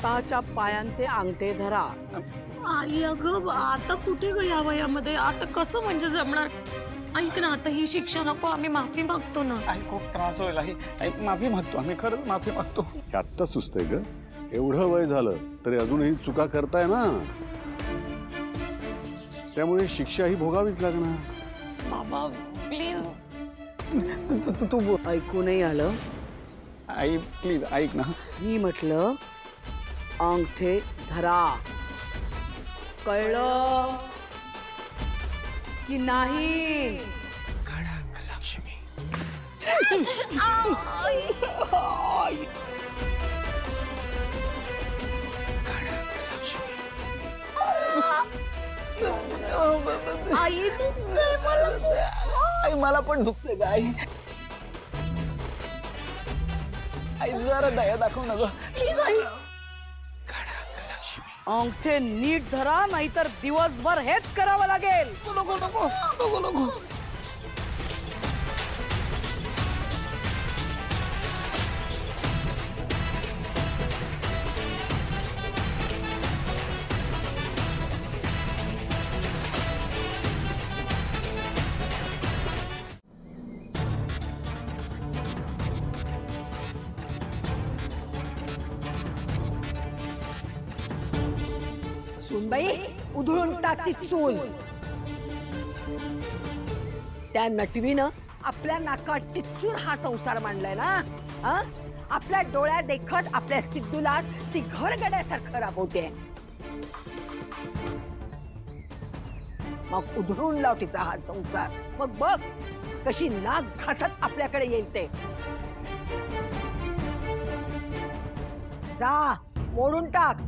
स्वतःच्या पायांचे अंगठे धरा. आई अगं आता कुठे ग या वयामध्ये आता कसं म्हणजे जमणार. ऐक ना आता ही शिक्षा नको आम्ही माफी मागतो ना. आई खूप त्रास होईल आई माफी मागतो आम्ही खरंच माफी मागतो. आत्ता सुचतंय ग एवढं वय झालं तरी अजूनही चुका करताय ना त्यामुळे शिक्षा ही भोगावीच लागणार. बाबा प्लीज. तू ऐकू नाही आलं? आई प्लीज ऐक ना. मी म्हटलं अंगठे धरा. कळलं की नाही? आई आई मला पण दुखतंय ग आई. आई जरा दया दाखव ना ग. Please I. अंगठे नीट धरा नाहीतर दिवसभर हेच करावं लागेल. नको नको नको नको. सुनबाई उधळून टाक ती चूल. त्या नटवीनं आपल्या नाकात टिचून हा संसार मांडलाय ना. हा? आपल्या डोळ्या देखत आपल्या सिद्धूला ती घरगड्यासारखं राबवते. मग उधळून लाव तिचा हा संसार. मग बघ कशी नाक घासत आपल्याकडे येईल ते. जा मोडून टाक.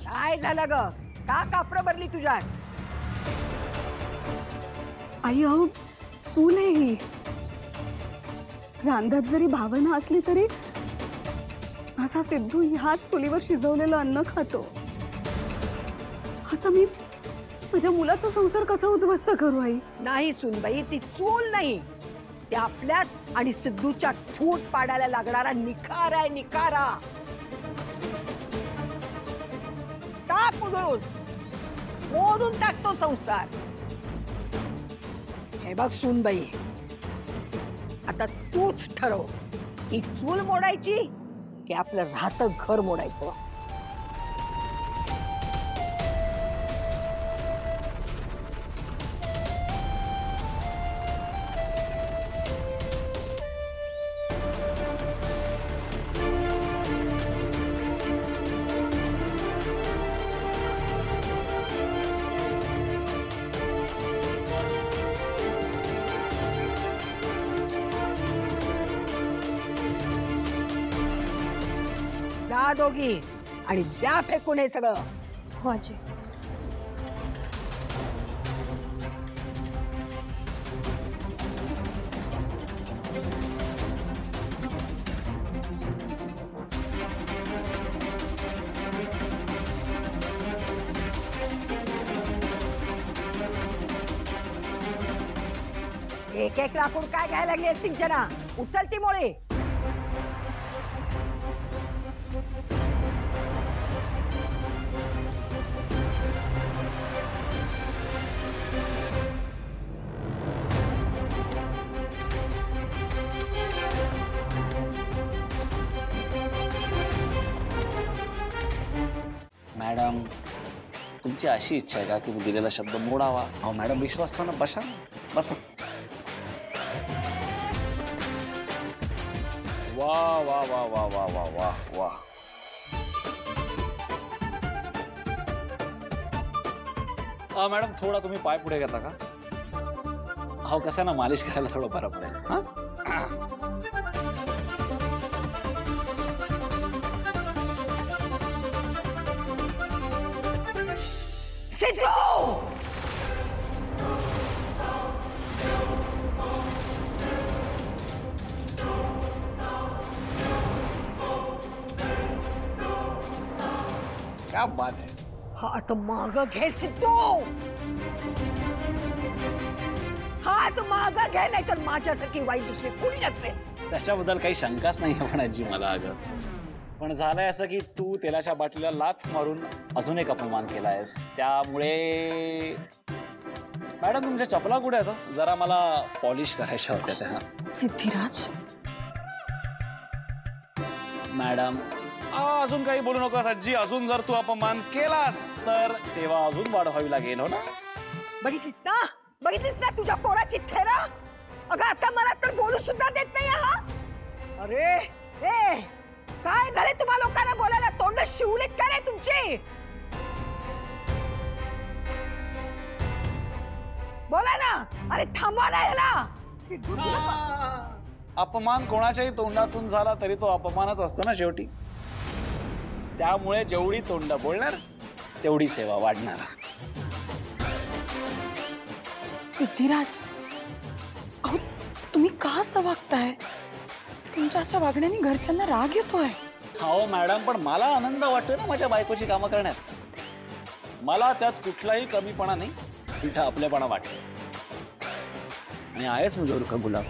काय झालं ग? का कापरं भरली तुझ्यात? आई अहो चूल आहे ही. रांधात जरी भावना असली तरी असा सिद्धू ह्याच चुलीवर शिजवलेलं अन्न खातो. आता मी माझ्या मुलाचा संसार कसा उद्ध्वस्त करू आई? नाही सुनबाई ती चूल नाही. ते आपल्यात आणि सिद्धूच्या फूट पाडायला लागणारा निखारा आहे. निखारा टाक उधळून. मोडून टाकतो संसार. हे बघ सुनबाई आता तूच ठरव ही चूल मोडायची की आपलं राहतं घर मोडायचं. जा दोघी आणि द्या फेकून हे सगळं. माझी एक एक लाकूड काय घ्यायला लागली सिंचना? उचल ती मोळी. मॅडम तुमची अशी इच्छा आहे का की दिलेला शब्द मोडावा? अहो मॅडम विश्वास ठेवा ना. बसा बसा. वा वा वा वा वा वा वा वा. मॅडम थोडा तुम्ही पाय पुढे घेता का? हो कसं ना मालिश करायला थोडं बरं पडेल. हा सिद्धू क्या बात आहे. हात माग घे सिद्धू, हात माग घे, नाही तर माझ्यासारखी वाईट दुसरी कुणी नसेल. त्याच्याबद्दल काही शंकाच नाही पण आजी मला. अगं पण झालंय असं की तू तेलाच्या बाटलीला लाथ मारून अजून एक अपमान केलायस. त्यामुळे मॅडम तुमच्या चपला कुठे आहेत? जरा मला पॉलिश करायच्या होत्या त्या. सिद्धिराज, मॅडम अजून काही बोलू नको आजी. अजून जर तू अपमान केलास तर तेव्हा अजून वाढ व्हावी लागेल. हो ना? बघितलीस ना, बघितलीस ना तुझ्या पोराची थेरा. अगं आता मला तर बोलू सुद्धा देत नाही हा. अरे ए, काय झाले तुम्हा लोकांना बोलायला? तोंड शिवलीत का रे तुमची? बोला ना. अरे थांबवा ना याला. सिद्धू अपमान कोणाच्याही तोंडातून झाला तरी तो अपमानच असतो ना शेवटी. त्यामुळे जेवढी तोंड बोलणार तेवढी सेवा वाढणार. सिद्धिराज, अहो तुम्ही का असं वागताय? तुमच्या अशा वागण्याने घरच्यांना राग येतोय. हो मॅडम, पण मला आनंद वाटतो ना माझ्या बायकोची कामं करण्यात. मला त्यात कुठलाही कमीपणा नाही, तिथं आपलेपणा वाटतो. आणि आहेच मुझे का गुलाब.